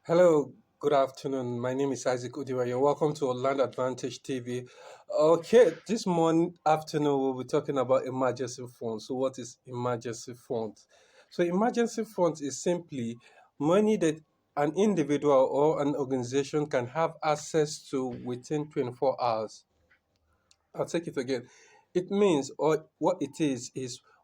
Hello, good afternoon. My name is Isaac Udiwa. You're welcome to Land Advantage TV. Okay, this morning afternoon we'll be talking about emergency funds. So, what is emergency funds? So, emergency funds is simply money that an individual or an organization can have access to within 24 hours. I'll take it again. It means, or what it is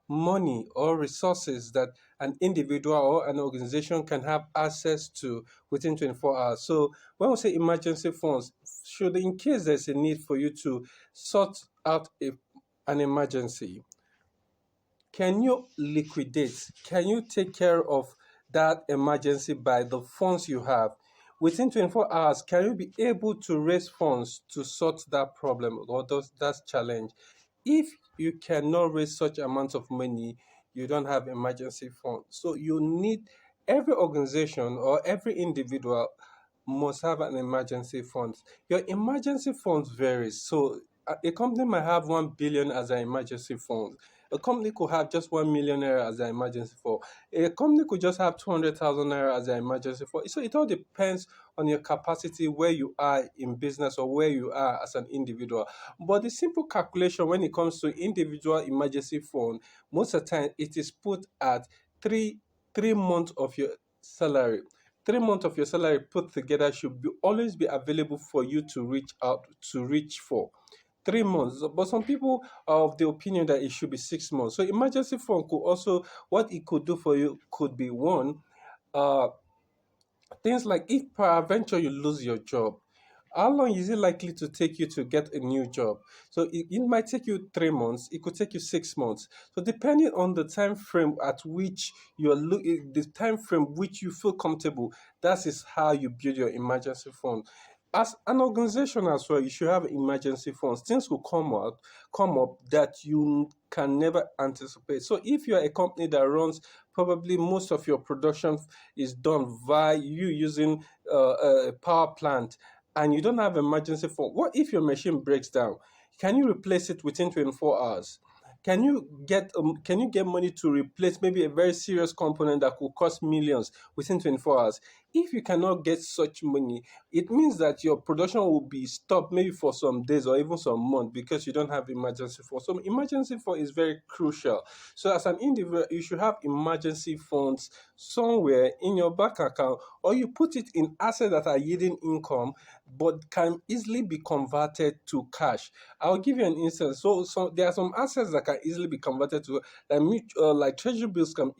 money or resources that an individual or an organization can have access to within 24 hours. So, when we say emergency funds, should in case there's a need for you to sort out an emergency, can you liquidate? Can you take care of that emergency by the funds you have? Within 24 hours, can you be able to raise funds to sort that problem or that challenge? If you cannot raise such amount of money, you don't have emergency funds. So you need every organization or every individual must have an emergency fund. Your emergency funds varies. So a company might have 1 billion as an emergency fund. A company could have just 1 million naira as an emergency fund. A company could just have 200,000 naira as an emergency fund. So it all depends on your capacity, where you are in business or where you are as an individual. But the simple calculation when it comes to individual emergency fund, most of the time it is put at three months of your salary. 3 months of your salary put together should always be available for you to reach for. 3 months, but some people are of the opinion that it should be 6 months. So emergency fund could also, what it could do for you could be one, uh things like if peradventure you lose your job, how long is it likely to take you to get a new job? So it might take you 3 months, it could take you 6 months. So depending on the time frame at which the time frame which you feel comfortable, that is how you build your emergency fund. As an organization as well, you should have emergency funds. Things will come up that you can never anticipate. So if you're a company that runs, probably most of your production is done via you using a power plant, and you don't have emergency fund. What if your machine breaks down? Can you replace it within 24 hours? Can you get money to replace maybe a very serious component that could cost millions within 24 hours? If you cannot get such money, it means that your production will be stopped maybe for some days or even some months because you don't have emergency fund. So emergency fund is very crucial. So as an individual, you should have emergency funds somewhere in your bank account, or you put it in assets that are yielding income but can easily be converted to cash. I'll give you an instance. So there are some assets that can easily be converted to, like treasury bills can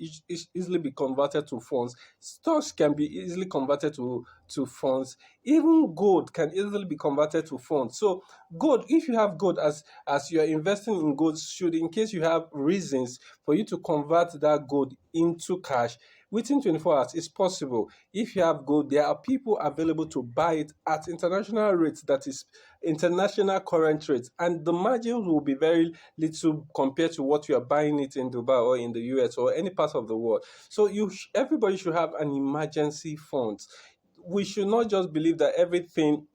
easily be converted to funds. Stocks can be easily converted to funds. Even gold can easily be converted to funds. So gold, if you have gold, as you are investing in gold, should in case you have reasons for you to convert that gold into cash within 24 hours, it's possible. If you have gold, there are people available to buy it at international rates, that is international current rates, and the margins will be very little compared to what you are buying it in Dubai or in the US or any part of the world. So everybody should have an emergency fund. We should not just believe that everything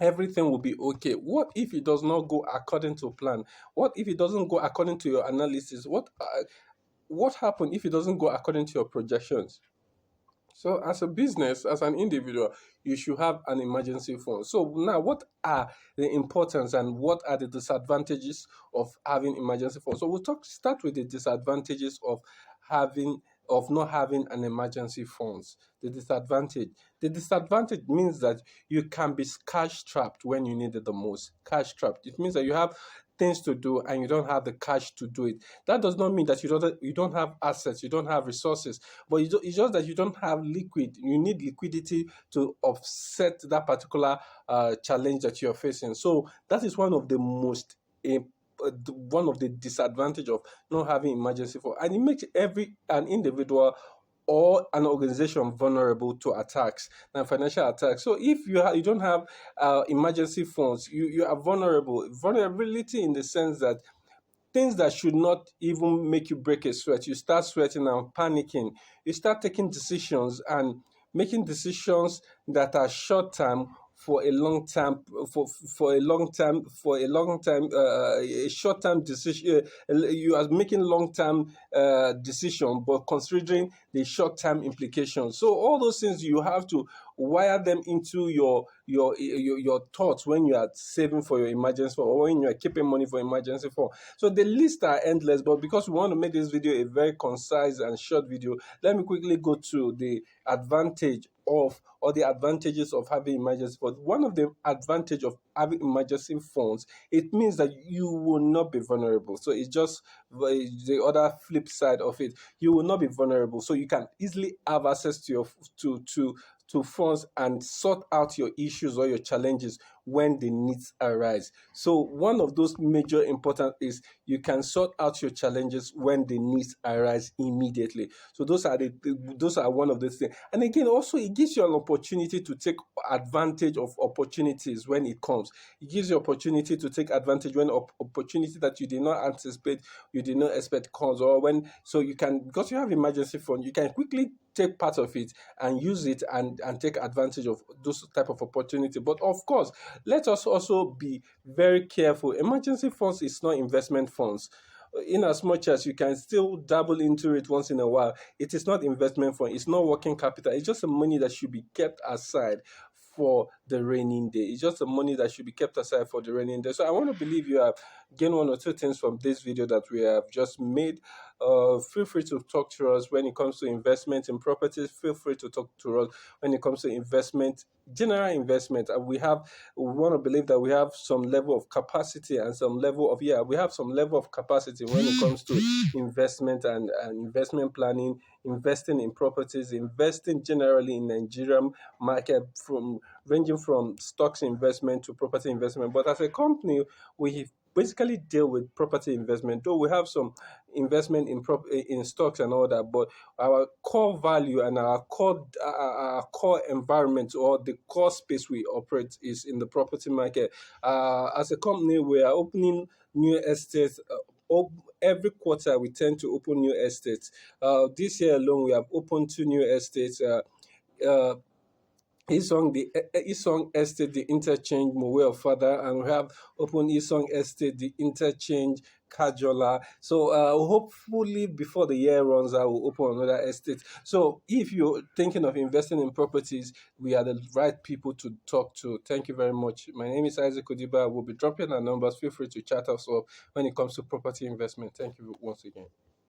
will be okay. What if it does not go according to plan? What if it doesn't go according to your analysis? What happens if it doesn't go according to your projections? So, as a business, as an individual, you should have an emergency fund. So, now what are the importance and what are the disadvantages of having emergency fund? So, start with the disadvantages of not having an emergency funds. The disadvantage means that you can be cash trapped when you need it the most. Cash trapped. It means that you have things to do and you don't have the cash to do it. That does not mean that you don't have assets, you don't have resources, but it's just that you don't have liquid. You need liquidity to offset that particular challenge that you're facing. So that is one of the disadvantage of not having emergency fund, and it makes every an individual or an organization vulnerable to attacks and financial attacks. So if you don't have emergency funds, you are vulnerable. Vulnerability in the sense that things that should not even make you break a sweat, you start sweating and panicking. You start taking decisions and making decisions that are short term for a long time, a short term decision. You are making long term decision, but considering the short term implications. So all those things you have to wire them into your thoughts when you are saving for your emergency fund, or when you are keeping money for emergency fund. So the lists are endless, but because we want to make this video a very concise and short video, let me quickly go to the advantage of or the advantages of having emergency funds. One of the advantage of having emergency funds, it means that you will not be vulnerable. So it's just the other flip side of it. You will not be vulnerable. So you can easily have access to your to funds and sort out your issues or your challenges when the needs arise. So one of those major important is you can sort out your challenges when the needs arise immediately. So those are one of the things. And again, also it gives you an opportunity to take advantage of opportunities when it comes. It gives you opportunity to take advantage when opportunity that you did not anticipate, you did not expect comes, or when, so you can, because you have emergency fund, you can quickly take part of it and use it and take advantage of those type of opportunity. But of course, let us also be very careful. Emergency funds is not investment funds. In as much as you can still dabble into it once in a while, it is not investment fund. It's not working capital. It's just the money that should be kept aside for the raining day. It's just the money that should be kept aside for the raining day. So I want to believe you have gained one or two things from this video that we have just made. Feel free to talk to us when it comes to investment in properties. Feel free to talk to us when it comes to investment, general investment. And we want to believe that we have some level of capacity and some level of, we have some level of capacity when it comes to investment and investment planning, investing in properties, investing generally in Nigerian market, from ranging from stocks investment to property investment. But as a company, we basically deal with property investment, though we have some investment in stocks and all that. But our core value and our core environment, or the core space we operate, is in the property market. As a company, we are opening new estates. Every quarter, we tend to open new estates. This year alone, we have opened two new estates. Uh, Isong Estate, the interchange Mowe of Father, and we have opened Isong Estate, the interchange Kajola. So hopefully before the year runs out, we'll open another estate. So if you're thinking of investing in properties, we are the right people to talk to. Thank you very much. My name is Isaac Odiba. We'll be dropping our numbers. Feel free to chat us up when it comes to property investment. Thank you once again.